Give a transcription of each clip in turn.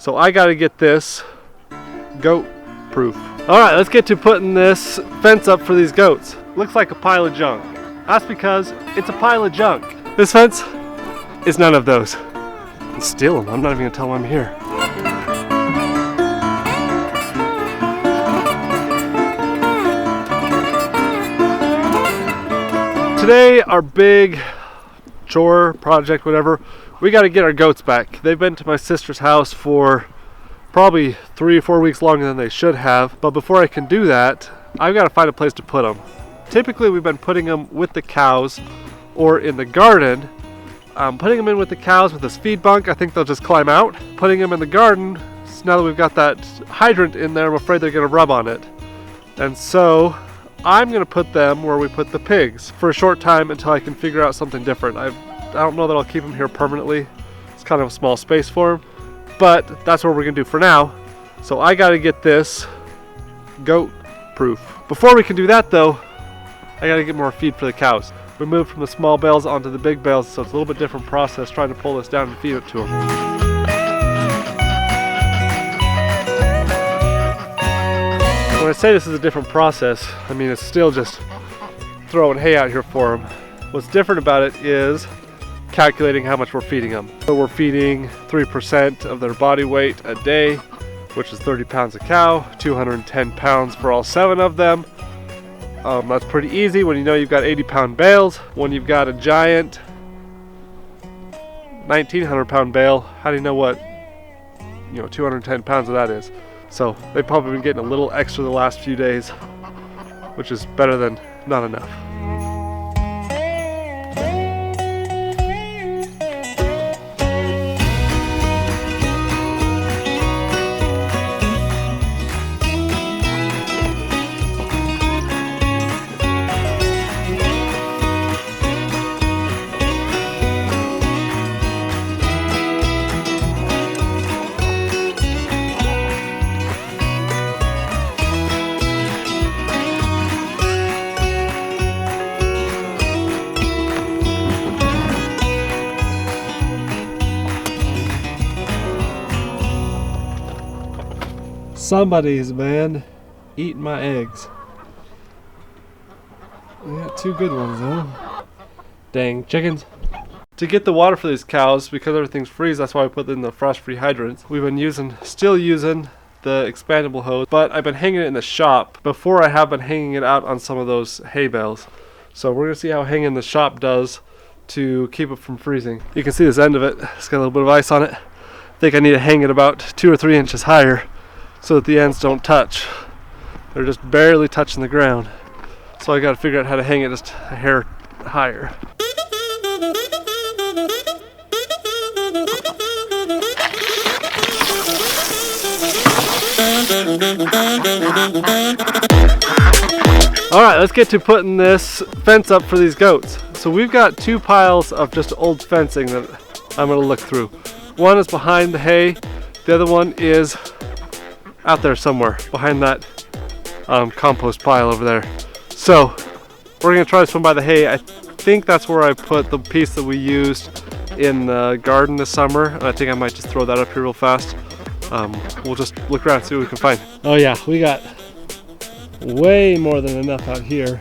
So I gotta get this goat proof. All right, let's get to putting this fence up for these goats. Looks like a pile of junk. That's because it's a pile of junk. This fence is none of those. And steal them, I'm not even gonna tell them I'm here. Today, our big chore, project, whatever, we got to get our goats back. They've been to my sister's house for probably 3 or 4 weeks longer than they should have. But before I can do that, I've got to find a place to put them. Typically, we've been putting them with the cows or in the garden. Putting them in with the cows with this feed bunk, I think they'll just climb out. Putting them in the garden, so now that we've got that hydrant in there, I'm afraid they're going to rub on it. And so I'm going to put them where we put the pigs for a short time until I can figure out something different. I don't know that I'll keep them here permanently. It's kind of a small space for them, but that's what we're going to do for now. So I got to get this goat proof. Before we can do that though, I got to get more feed for the cows. We moved from the small bales onto the big bales, so it's a little bit different process trying to pull this down and feed it to them. When I say this is a different process, I mean it's still just throwing hay out here for them. What's different about it is calculating how much we're feeding them. So we're feeding 3% of their body weight a day, which is 30 pounds a cow, 210 pounds for all 7 of them. That's pretty easy when you know you've got 80-pound bales. When you've got a giant 1,900-pound bale, how do you know what 210 pounds of that is? So they've probably been getting a little extra the last few days, which is better than not enough. Somebody's, man, eating my eggs. We got 2 good ones though. Dang chickens. To get the water for these cows, because everything's freeze, that's why I put in the frost-free hydrants. We've been still using the expandable hose, but I've been hanging it in the shop before I have been hanging it out on some of those hay bales. So we're gonna see how hanging in the shop does to keep it from freezing. You can see this end of it, it's got a little bit of ice on it. I think I need to hang it about 2 or 3 inches higher so that the ends don't touch. They're just barely touching the ground. So I gotta figure out how to hang it just a hair higher. Alright, let's get to putting this fence up for these goats. So we've got 2 piles of just old fencing that I'm gonna look through. One is behind the hay, the other one is out there somewhere behind that compost pile over there. So we're gonna try this one by the hay. I think that's where I put the piece that we used in the garden this summer, and I think I might just throw that up here real fast. We'll just look around and see what we can find. Oh yeah, we got way more than enough out here.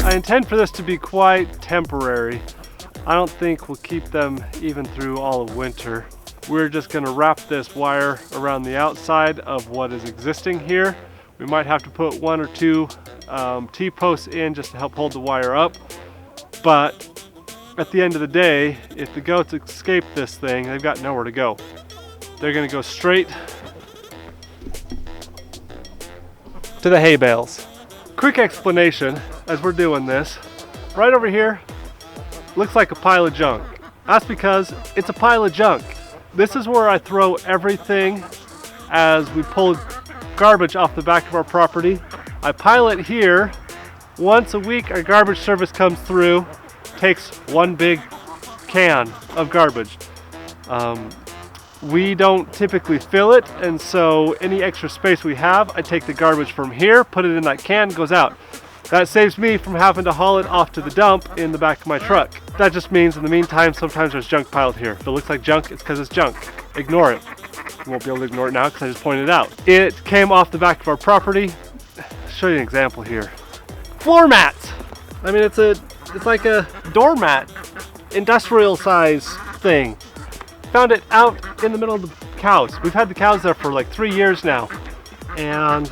I intend for this to be quite temporary. I don't think we'll keep them even through all of winter. We're just going to wrap this wire around the outside of what is existing here. We might have to put 1 or 2 T-posts in just to help hold the wire up. But at the end of the day, if the goats escape this thing, they've got nowhere to go. They're going to go straight to the hay bales. Quick explanation as we're doing this. Right over here looks like a pile of junk. That's because it's a pile of junk. This is where I throw everything as we pull garbage off the back of our property. I pile it here. Once a week our garbage service comes through, takes one big can of garbage. We don't typically fill it, and so any extra space we have, I take the garbage from here, put it in that can, goes out. That saves me from having to haul it off to the dump in the back of my truck. That just means in the meantime, sometimes there's junk piled here. If it looks like junk, it's because it's junk. Ignore it. You won't be able to ignore it now because I just pointed it out. It came off the back of our property. I'll show you an example here. Floor mats. I mean, it's like a doormat, industrial size thing. Found it out in the middle of the cows. We've had the cows there for like 3 years now, and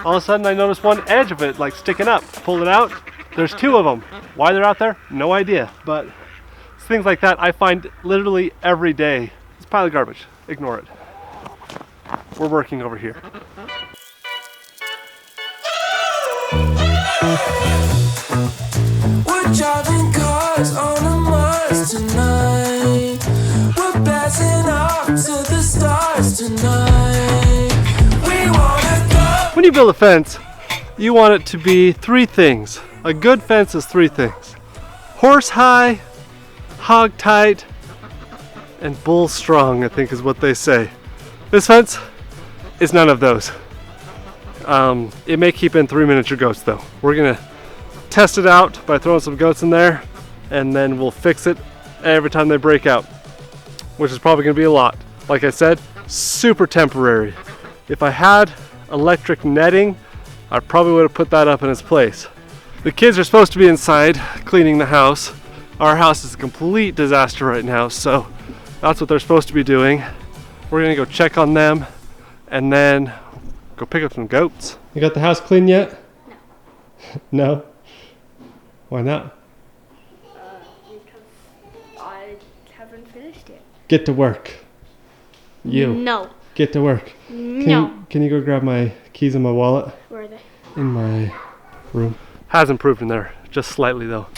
all of a sudden I noticed one edge of it like sticking up. Pulled it out. There's 2 of them. Why they're out there? No idea. But things like that I find literally every day. It's a pile of garbage. Ignore it. We're working over here. We're driving cars on a Mars tonight. We're blasting off to the stars tonight. We wanna go. When you build a fence, you want it to be 3 things. A good fence is 3 things. Horse high, hog tight, and bull strong, I think is what they say. This fence is none of those. It may keep in 3 miniature goats though. We're gonna test it out by throwing some goats in there, and then we'll fix it every time they break out, which is probably gonna be a lot. Like I said, super temporary. If I had electric netting, I probably would have put that up in its place. The kids are supposed to be inside cleaning the house. Our house is a complete disaster right now, so that's what they're supposed to be doing. We're gonna go check on them and then go pick up some goats. You got the house clean yet? No. No? Why not? Because I haven't finished it. Get to work. You. No. Get to work. Can you go grab my keys and my wallet? Where are they? In my room. Has improved in there, just slightly though.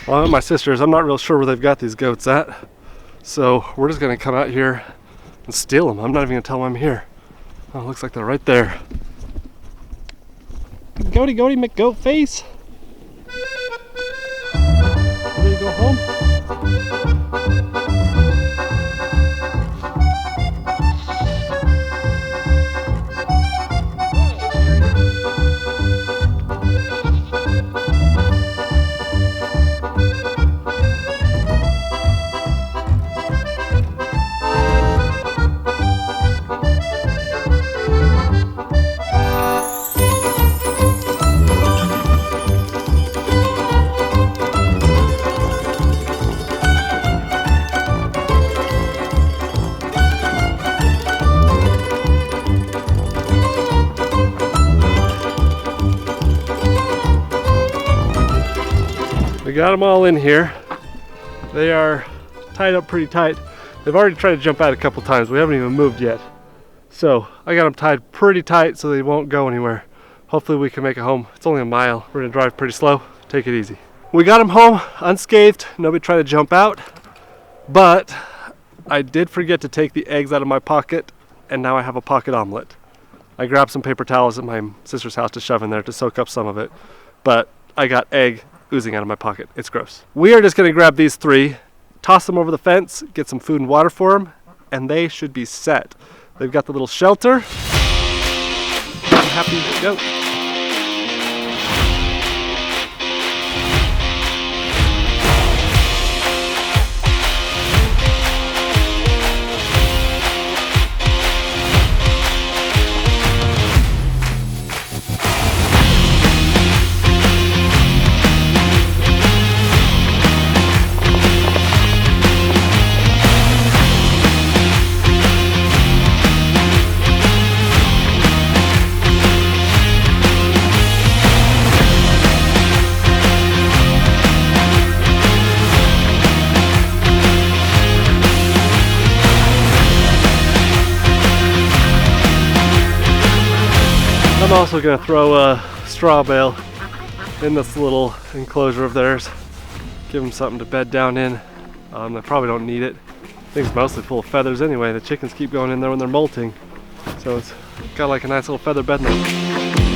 Well, my sisters, I'm not real sure where they've got these goats at. So we're just gonna come out here and steal them. I'm not even gonna tell them I'm here. Oh, looks like they're right there. Goaty, goaty, McGoat face. Ready to go home? We got them all in here. They are tied up pretty tight. They've already tried to jump out a couple times. We haven't even moved yet. So I got them tied pretty tight so they won't go anywhere. Hopefully we can make it home. It's only a mile. We're gonna drive pretty slow. Take it easy. We got them home unscathed. Nobody tried to jump out. But I did forget to take the eggs out of my pocket, and now I have a pocket omelet. I grabbed some paper towels at my sister's house to shove in there to soak up some of it. But I got egg oozing out of my pocket. It's gross. We are just gonna grab these 3, toss them over the fence, get some food and water for them, and they should be set. They've got the little shelter. I'm happy to go. I'm also going to throw a straw bale in this little enclosure of theirs. Give them something to bed down in I probably don't need it. I think it's mostly full of feathers anyway. The chickens keep going in there when they're molting. So it's got like a nice little feather bed in there.